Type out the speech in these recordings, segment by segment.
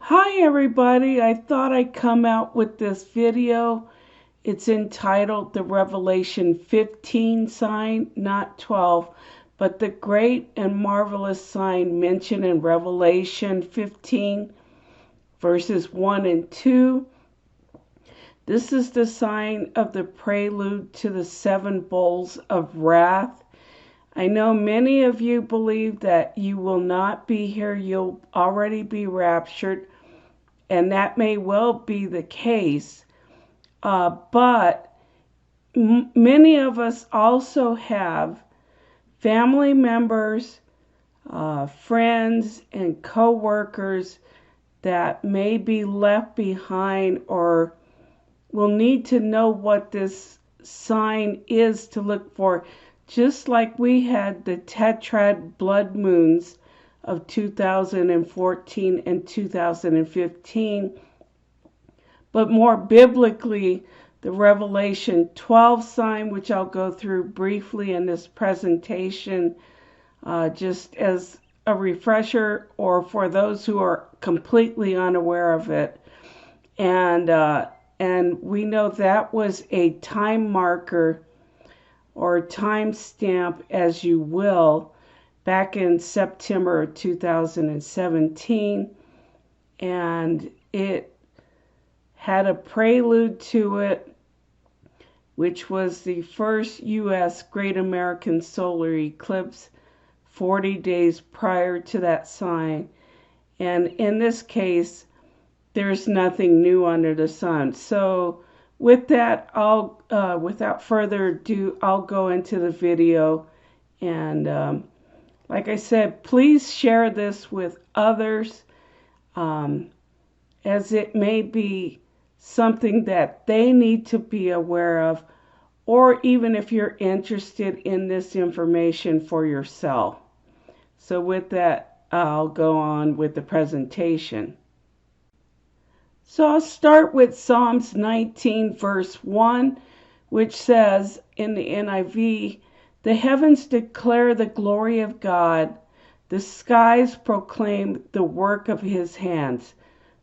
Hi everybody, I thought I'd come out with this video. It's entitled The Revelation 15 Sign, not 12, but the great and marvelous sign mentioned in Revelation 15 verses 1 and 2. This is the sign of the prelude to the 7 bowls of wrath. I know many of you believe that you will not be here, you'll already be raptured. And that may well be the case, but many of us also have family members, friends, and co-workers that may be left behind or will need to know what this sign is to look for, just like we had the tetrad blood moons of 2014 and 2015, but more biblically, the Revelation 12 sign, which I'll go through briefly in this presentation, just as a refresher or for those who are completely unaware of it. And we know that was a time marker or time stamp, as you will, back in September of 2017, and it had a prelude to it, which was the first U.S. Great American Solar Eclipse 40 days prior to that sign. And in this case, there's nothing new under the sun. So with that, without further ado, I'll go into the video. And like I said, please share this with others, as it may be something that they need to be aware of, or even if you're interested in this information for yourself. So with that, I'll go on with the presentation. So I'll start with Psalms 19 verse 1, which says in the NIV, "The heavens declare the glory of God, the skies proclaim the work of his hands."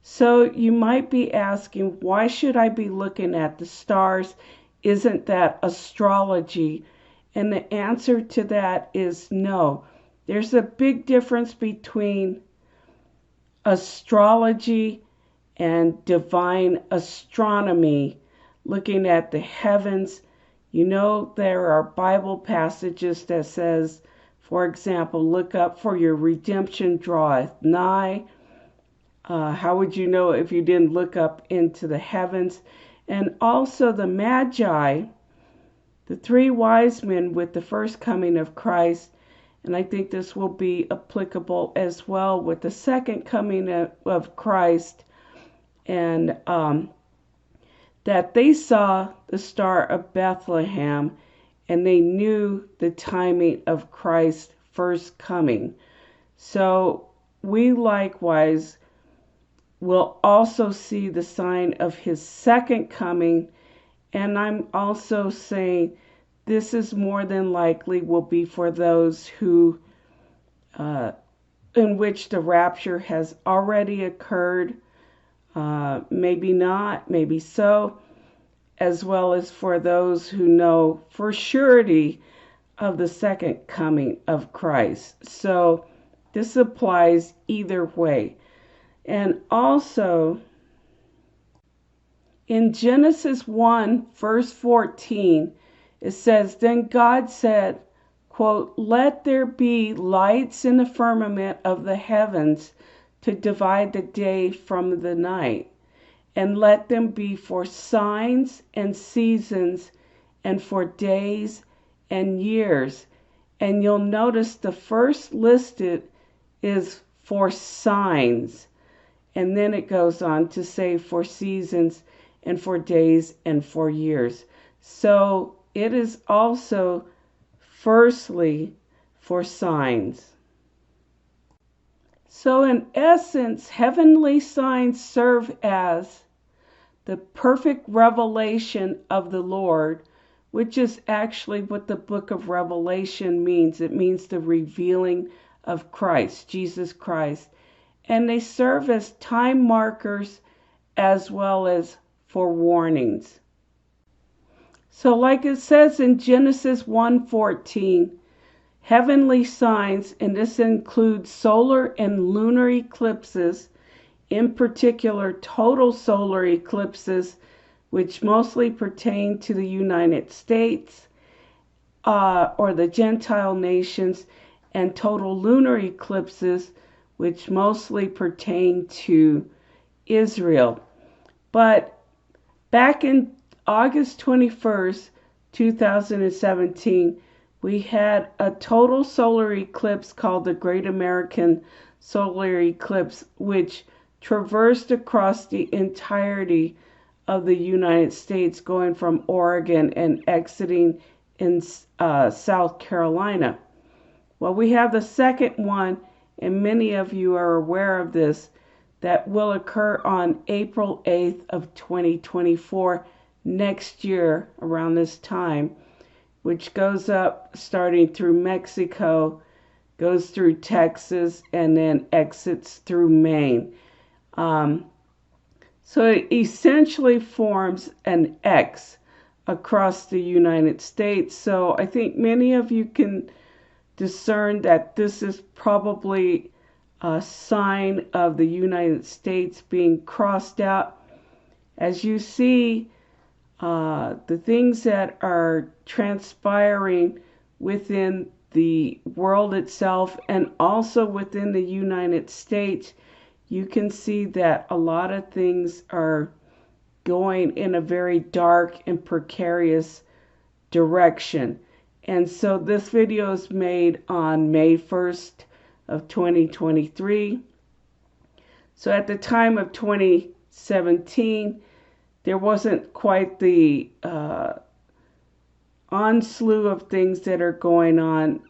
So you might be asking, why should I be looking at the stars? Isn't that astrology? And the answer to that is no. There's a big difference between astrology and divine astronomy, looking at the heavens. You know, there are Bible passages that says, for example, look up, for your redemption draweth nigh. How would you know if you didn't look up into the heavens? And also the Magi, the 3 wise men with the first coming of Christ, and I think this will be applicable as well with the second coming of Christ, and that they saw the Star of Bethlehem and they knew the timing of Christ's first coming. So we likewise will also see the sign of his second coming, and I'm also saying this is more than likely will be for those who in which the rapture has already occurred, maybe not, maybe so, as well as for those who know for surety of the second coming of Christ. So this applies either way. And also in Genesis 1 verse 14, it says, "Then God said, quote, let there be lights in the firmament of the heavens to divide the day from the night, and let them be for signs and seasons and for days and years." And you'll notice the first listed is for signs. And then it goes on to say for seasons and for days and for years. So it is also firstly for signs. So in essence, heavenly signs serve as the perfect revelation of the Lord, which is actually what the book of Revelation means. It means the revealing of Christ, Jesus Christ. and they serve as time markers as well as for warnings. So like it says in Genesis 1:14, heavenly signs, and this includes solar and lunar eclipses, in particular total solar eclipses, which mostly pertain to the United States or the Gentile nations, and total lunar eclipses, which mostly pertain to Israel. But back in August 21st, 2017, we had a total solar eclipse called the Great American Solar Eclipse, which traversed across the entirety of the United States, going from Oregon and exiting in South Carolina. Well, we have the second one, and many of you are aware of this, that will occur on April 8th of 2024, next year around this time, which goes up starting through Mexico, goes through Texas, and then exits through Maine. So it essentially forms an X across the United States. So I think many of you can discern that this is probably a sign of the United States being crossed out. As you see, the things that are transpiring within the world itself and also within the United States, you can see that a lot of things are going in a very dark and precarious direction. And so this video is made on May 1st of 2023. So at the time of 2017, there wasn't quite the onslaught of things that are going on.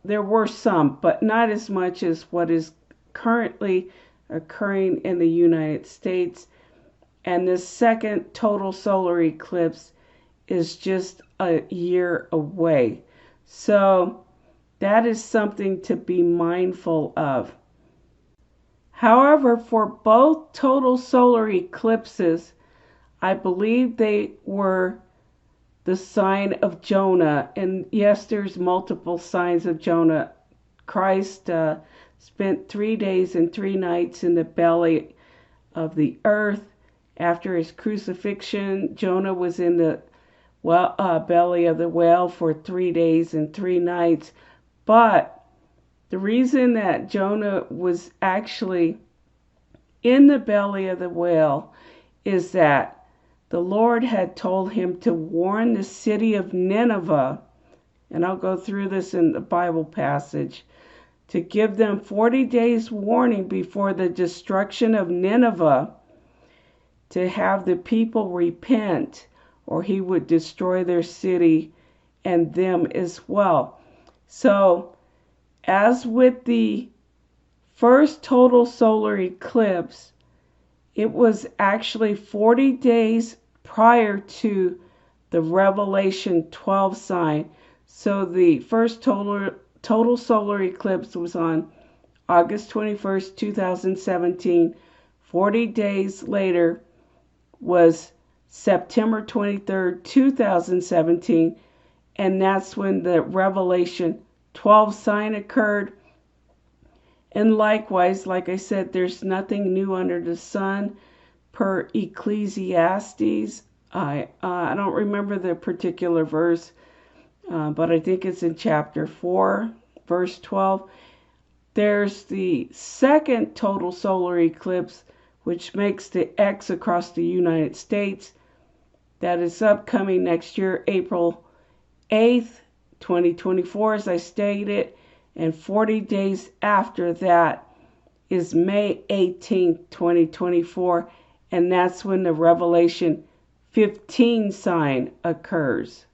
There were some, but not as much as what is currently occurring in the United States. And this second total solar eclipse is just a year away. So that is something to be mindful of. However, for both total solar eclipses, I believe they were the sign of Jonah. And yes, there's multiple signs of Jonah. Christ spent 3 days and 3 nights in the belly of the earth. After his crucifixion, Jonah was in the belly of the whale for 3 days and 3 nights. But the reason that Jonah was actually in the belly of the whale is that the Lord had told him to warn the city of Nineveh, and I'll go through this in the Bible passage, to give them 40 days warning before the destruction of Nineveh, to have the people repent, or he would destroy their city and them as well. So, as with the first total solar eclipse, it was actually 40 days prior to the Revelation 12 sign. So the first total solar eclipse was on August 21st, 2017. 40 days later was September 23rd, 2017, and that's when the Revelation 12 sign occurred. And likewise, like I said, there's nothing new under the sun per Ecclesiastes. I don't remember the particular verse, but I think it's in chapter 4, verse 12. There's the second total solar eclipse, which makes the X across the United States. That is upcoming next year, April 8th, 2024, as I stated. And 40 days after that is May 18th, 2024. And that's when the Revelation 15 sign occurs.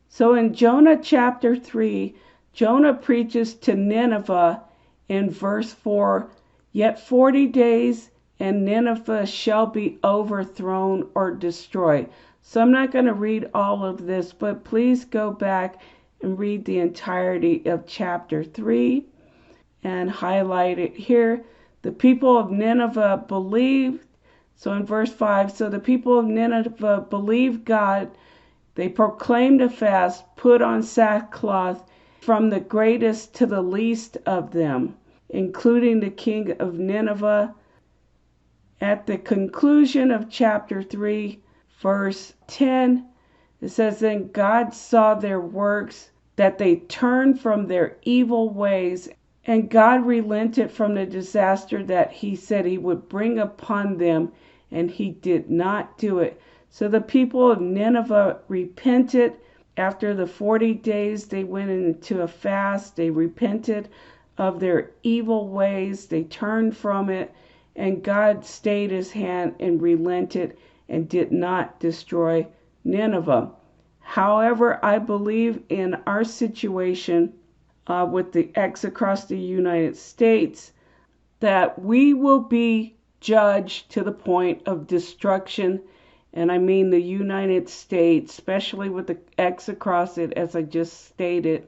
So in Jonah chapter 3, Jonah preaches to Nineveh in verse 4, "Yet 40 days and Nineveh shall be overthrown or destroyed." So I'm not going to read all of this, but please go back and read the entirety of chapter 3. and highlight it here. The people of Nineveh believed. So in verse 5, so the people of Nineveh believed God. They proclaimed a fast, put on sackcloth, from the greatest to the least of them, including the king of Nineveh. At the conclusion of chapter 3, verse 10, it says, then God saw their works, that they turned from their evil ways, and God relented from the disaster that he said he would bring upon them, and he did not do it. So the people of Nineveh repented. After the 40 days, they went into a fast. They repented of their evil ways. They turned from it, and God stayed his hand and relented and did not destroy Nineveh. However, I believe in our situation with the X across the United States, that we will be judged to the point of destruction. And I mean the United States, especially with the X across it, as I just stated,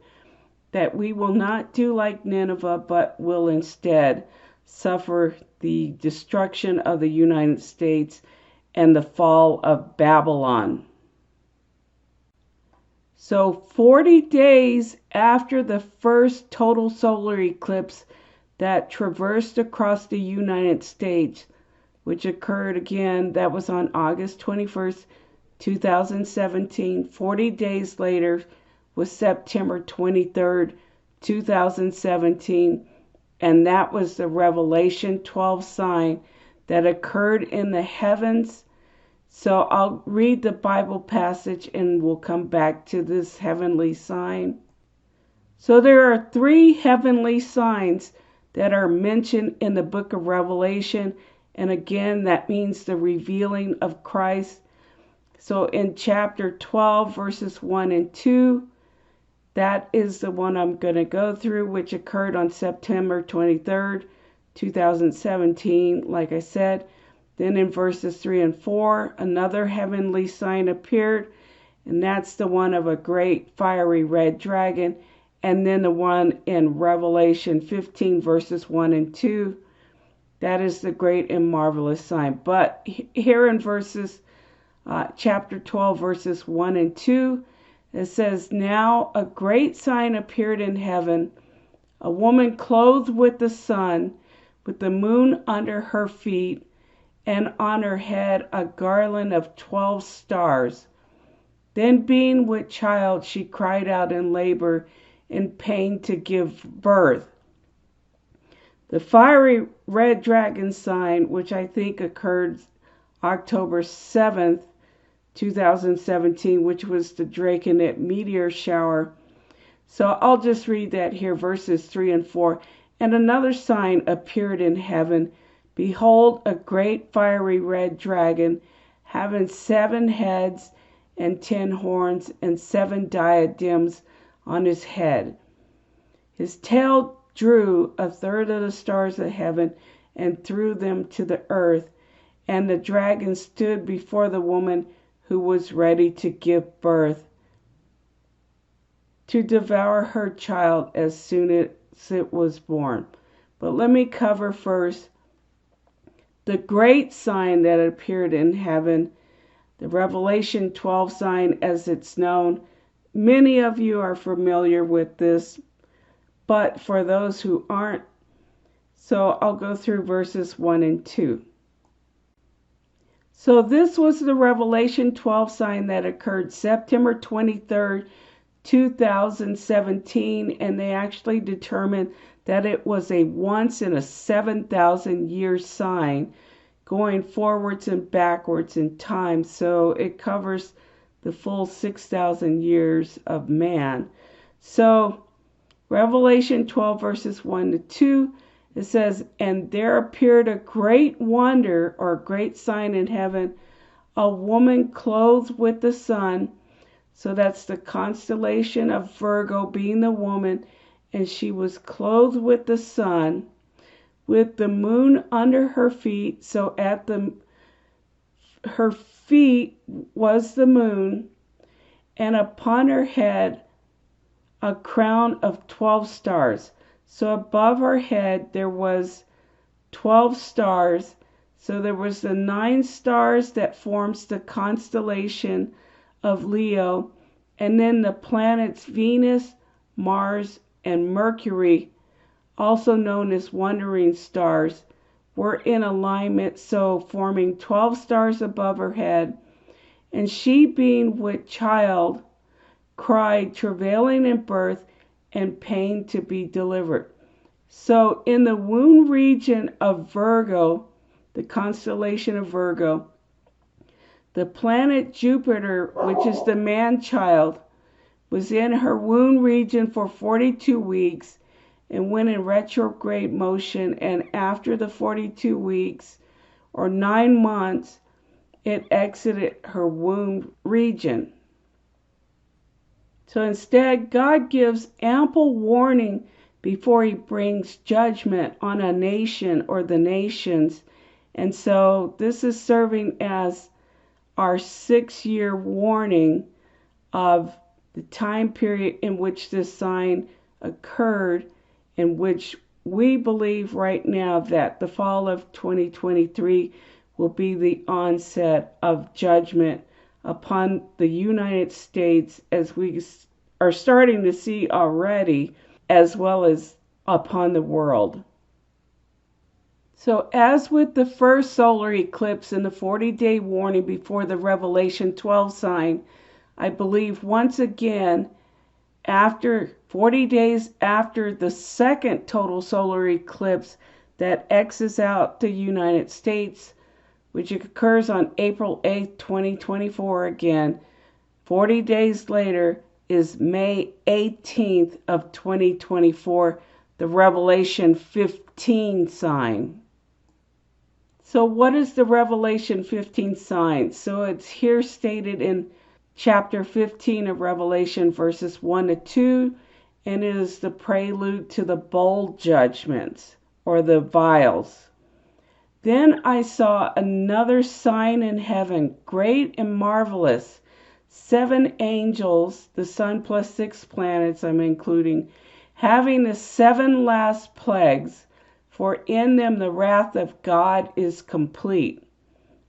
that we will not do like Nineveh, but will instead suffer the destruction of the United States and the fall of Babylon. So 40 days after the first total solar eclipse that traversed across the United States, which occurred again, that was on August 21st, 2017. 40 days later was September 23rd, 2017, and that was the Revelation 12 sign that occurred in the heavens. So I'll read the Bible passage and we'll come back to this heavenly sign. So there are 3 heavenly signs that are mentioned in the book of Revelation. And again, that means the revealing of Christ. So in chapter 12, verses 1 and 2, that is the one I'm going to go through, which occurred on September 23rd, 2017, like I said. Then in verses 3 and 4, another heavenly sign appeared, and that's the one of a great fiery red dragon. And then the one in Revelation 15, verses 1 and 2, that is the great and marvelous sign. But here in chapter 12, verses 1 and 2, it says, now a great sign appeared in heaven, a woman clothed with the sun, with the moon under her feet, and on her head a garland of 12 stars. Then being with child, she cried out in labor, in pain to give birth. The fiery red dragon sign, which I think occurred October 7th, 2017, which was the Draconet meteor shower. So I'll just read that here, verses 3 and 4. And another sign appeared in heaven. Behold, a great fiery red dragon, having 7 heads and 10 horns and 7 diadems on his head. His tail drew a third of the stars of heaven and threw them to the earth. And the dragon stood before the woman who was ready to give birth, to devour her child as soon as it was born. But let me cover first the great sign that appeared in heaven, the Revelation 12 sign as it's known. Many of you are familiar with this, but for those who aren't, so I'll go through verses 1 and 2. So this was the Revelation 12 sign that occurred September 23rd, 2017, and they actually determined that it was a once in a 7,000 year sign going forwards and backwards in time. So it covers the full 6,000 years of man. So Revelation 12 verses 1 to 2, it says, and there appeared a great wonder or great sign in heaven, a woman clothed with the sun. So that's the constellation of Virgo being the woman, and she was clothed with the sun, with the moon under her feet. So at her feet was the moon, and upon her head a crown of 12 stars. So above her head there was 12 stars. So there was the 9 stars that forms the constellation of Leo, and then the planets Venus, Mars, and Mercury, also known as wandering stars, were in alignment, so forming 12 stars above her head. And she, being with child, cried, travailing in birth and pain to be delivered. So in the womb region of Virgo, the constellation of Virgo, the planet Jupiter, which is the man-child, was in her womb region for 42 weeks and went in retrograde motion, and after the 42 weeks, or 9 months, it exited her womb region. So instead, God gives ample warning before he brings judgment on a nation or the nations. And so this is serving as our 6-year warning of the time period in which this sign occurred, in which we believe right now that the fall of 2023 will be the onset of judgment upon the United States, as we are starting to see already, as well as upon the world. So as with the first solar eclipse and the 40-day warning before the Revelation 12 sign, I believe once again, after 40 days after the second total solar eclipse that X's out the United States, which occurs on April 8th, 2024 again, 40 days later is May 18th of 2024, the Revelation 15 sign. So what is the Revelation 15 sign? So it's here stated in chapter 15 of Revelation, verses 1 to 2, and it is the prelude to the bowl judgments, or the vials. Then I saw another sign in heaven, great and marvelous, 7 angels, the sun plus 6 planets I'm including, having the 7 last plagues, for in them the wrath of God is complete.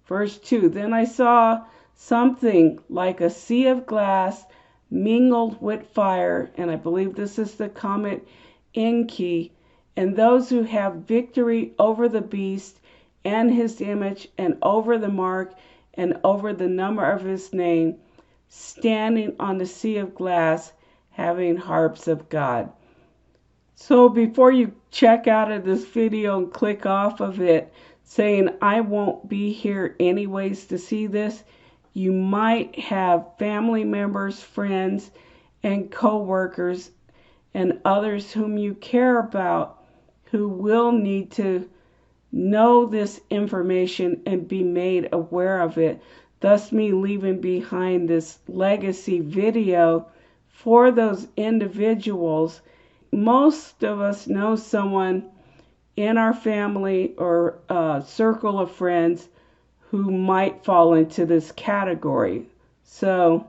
Verse 2, then I saw something like a sea of glass mingled with fire, and I believe this is the comet Enki, and those who have victory over the beast and his image, and over the mark, and over the number of his name, standing on the sea of glass, having harps of God. So before you check out of this video and click off of it, saying I won't be here anyways to see this, you might have family members, friends, and co-workers, and others whom you care about who will need to know this information and be made aware of it. Thus me leaving behind this legacy video for those individuals. Most of us know someone in our family or circle of friends who might fall into this category. So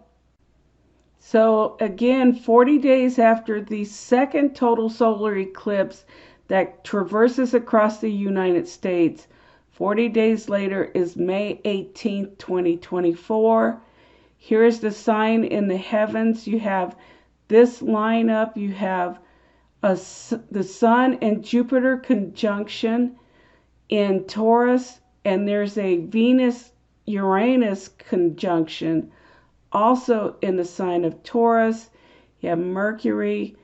again, 40 days after the second total solar eclipse that traverses across the United States, 40 days later is May 18th, 2024. Here's the sign in the heavens. You have this lineup. You have the Sun and Jupiter conjunction in Taurus, and there's a Venus-Uranus conjunction also in the sign of Taurus. You have Mercury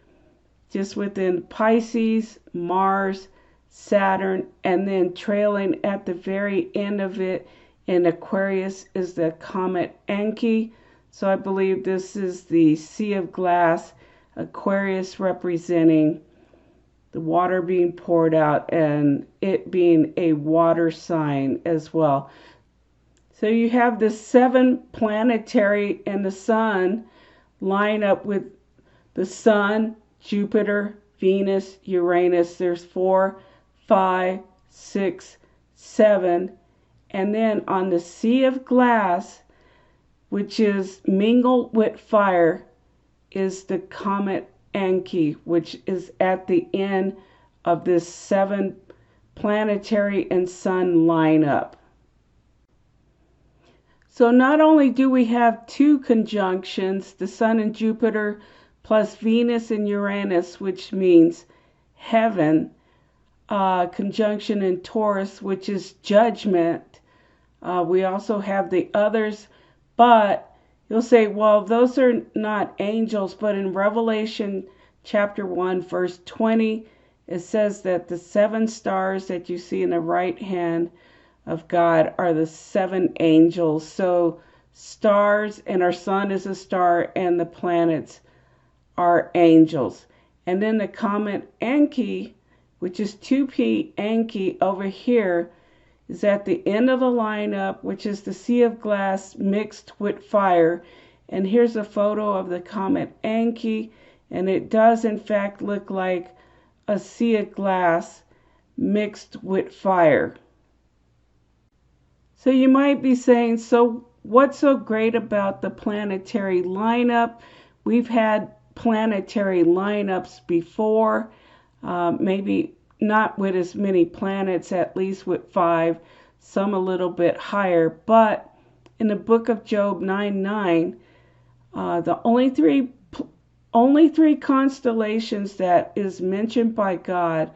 just within Pisces, Mars, Saturn, and then trailing at the very end of it in Aquarius is the comet Enki. So I believe this is the Sea of Glass, Aquarius representing the water being poured out and it being a water sign as well. So you have the 7 planetary and the sun line up with the Sun, Jupiter, Venus, Uranus. There's 4, 5, 6, 7. And then on the Sea of Glass, which is mingled with fire, is the comet Enki, which is at the end of this 7 planetary and sun lineup. So not only do we have 2 conjunctions, the Sun and Jupiter, plus Venus and Uranus, which means heaven, conjunction in Taurus, which is judgment. We also have the others, but you'll say, well, those are not angels. But in Revelation chapter 1, verse 20, it says that the 7 stars that you see in the right hand of God are the 7 angels. So stars, and our sun is a star, and the planets are angels. And then the comet Enki, which is 2P Enki over here, is at the end of the lineup, which is the sea of glass mixed with fire. And here's a photo of the comet Enki, and it does in fact look like a sea of glass mixed with fire. So you might be saying, so what's so great about the planetary lineup? We've had planetary lineups before, maybe not with as many planets, at least with 5, some a little bit higher. But in the book of Job 9:9, the only three constellations that is mentioned by God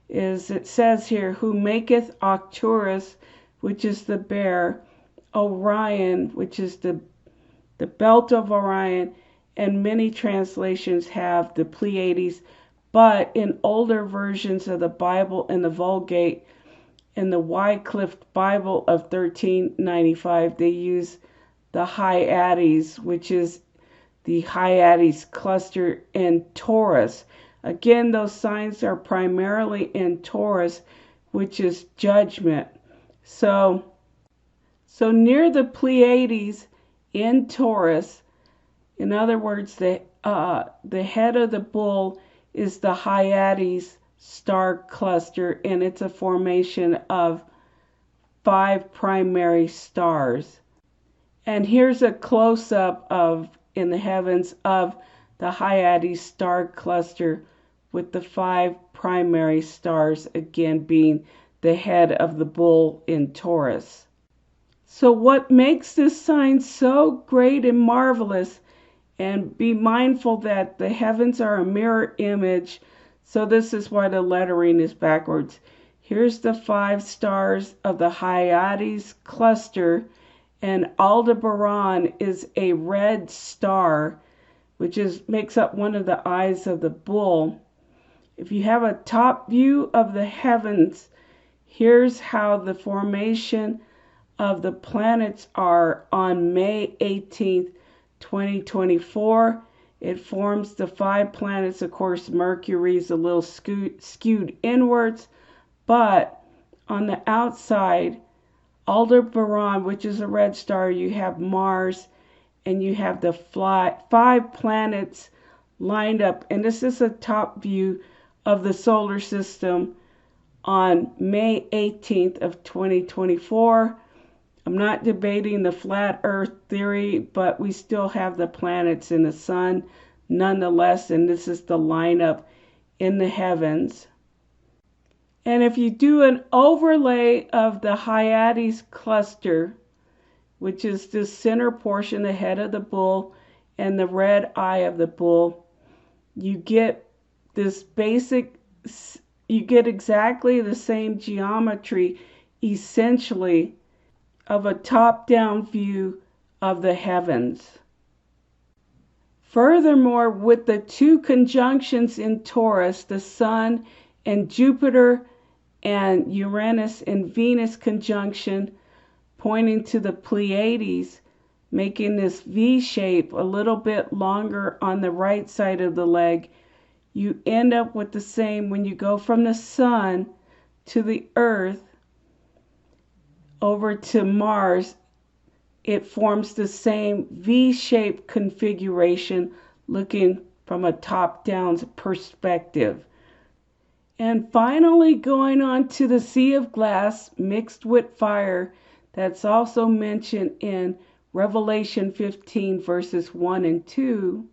is, it says here, who maketh Arcturus, which is the bear, Orion, which is the belt of Orion, and many translations have the Pleiades. But in older versions of the Bible, in the Vulgate, in the Wycliffe Bible of 1395, they use the Hyades, which is the Hyades cluster in Taurus. Again, those signs are primarily in Taurus, which is judgment. So near the Pleiades in Taurus, in other words, the head of the bull is the Hyades star cluster, and it's a formation of 5 primary stars. And here's a close-up of, in the heavens, of the Hyades star cluster with the 5 primary stars, again being the head of the bull in Taurus. So what makes this sign so great and marvelous? And be mindful that the heavens are a mirror image, so this is why the lettering is backwards. Here's the 5 stars of the Hyades cluster, and Aldebaran is a red star, which makes up one of the eyes of the bull. If you have a top view of the heavens, here's how the formation of the planets are on May 18th, 2024. It forms the 5 planets. Of course, Mercury's a little skewed inwards, but on the outside, Aldebaran, which is a red star, you have Mars, and you have the 5 planets lined up. And this is a top view of the solar system on May 18th of 2024. I'm not debating the flat earth theory, but we still have the planets in the sun nonetheless, and this is the lineup in the heavens. And if you do an overlay of the Hyades cluster, which is this center portion, the head of the bull and the red eye of the bull, you get this you get exactly the same geometry, essentially, of a top-down view of the heavens. Furthermore, with the 2 conjunctions in Taurus, the Sun and Jupiter and Uranus and Venus conjunction pointing to the Pleiades, making this V shape a little bit longer on the right side of the leg, you end up with the same when you go from the Sun to the Earth over to Mars. It forms the same V-shaped configuration, looking from a top-down perspective. And finally, going on to the sea of glass mixed with fire, that's also mentioned in Revelation 15 verses 1 and 2.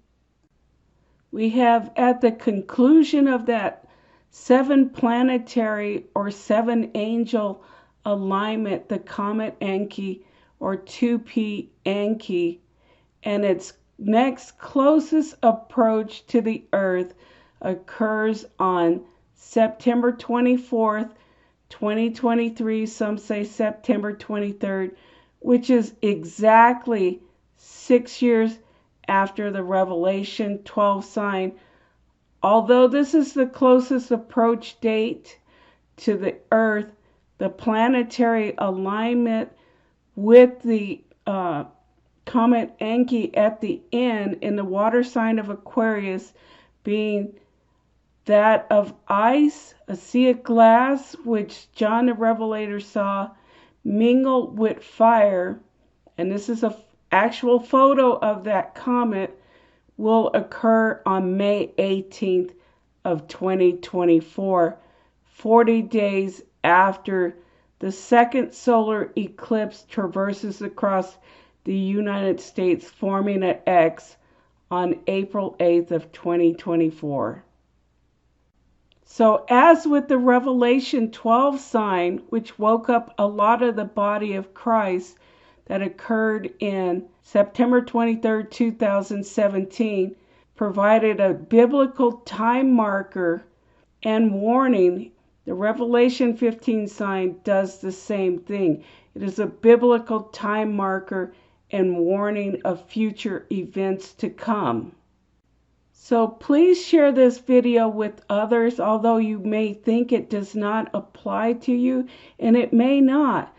We have at the conclusion of that 7 planetary or 7 angel alignment, the comet Enki or 2P Enki, and its next closest approach to the Earth occurs on September 24th, 2023. Some say September 23rd, which is exactly 6 years after the Revelation 12 sign. Although this is the closest approach date to the Earth, the planetary alignment with the comet Enki at the end in the water sign of Aquarius being that of ice, a sea of glass, which John the Revelator saw mingled with fire, and this is an actual photo of that comet, will occur on May 18th of 2024, 40 days after the second solar eclipse traverses across the United States, forming an X on April 8th of 2024. So as with the Revelation 12 sign, which woke up a lot of the body of Christ that occurred in September 23, 2017, provided a biblical time marker and warning, the Revelation 15 sign does the same thing. It is a biblical time marker and warning of future events to come. So please share this video with others, although you may think it does not apply to you, and it may not.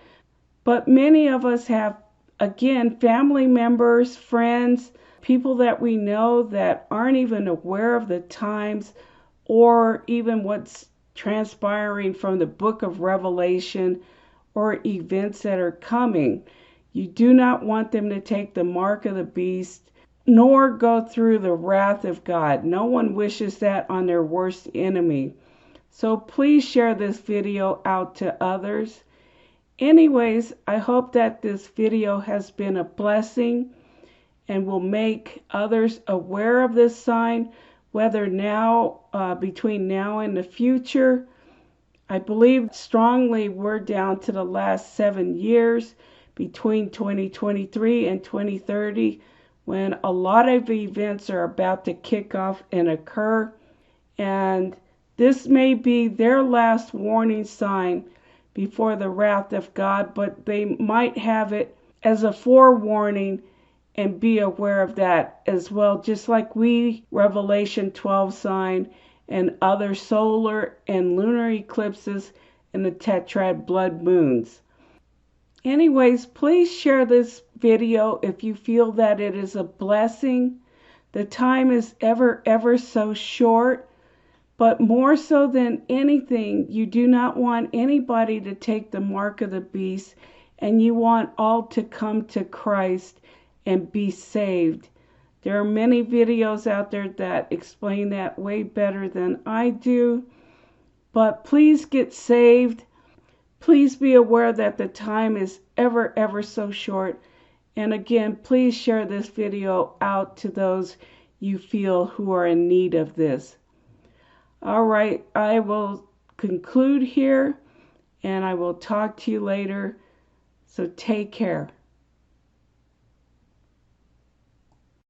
But many of us have, again, family members, friends, people that we know that aren't even aware of the times or even what's transpiring from the book of Revelation or events that are coming. You do not want them to take the mark of the beast nor go through the wrath of God. No one wishes that on their worst enemy. So please share this video out to others. Anyways, I hope that this video has been a blessing and will make others aware of this sign, whether now, between now and the future. I believe strongly we're down to the last 7 years between 2023 and 2030, when a lot of events are about to kick off and occur. And this may be their last warning sign before the wrath of God, but they might have it as a forewarning and be aware of that as well, just like we, Revelation 12 sign, and other solar and lunar eclipses and the tetrad blood moons. Anyways, please share this video if you feel that it is a blessing. The time is ever so short, but more so than anything, you do not want anybody to take the mark of the beast, and you want all to come to Christ and be saved. There are many videos out there that explain that way better than I do, but please get saved. Please be aware that the time is ever so short. And again, please share this video out to those you feel who are in need of this. All right, I will conclude here, and I will talk to you later. So take care.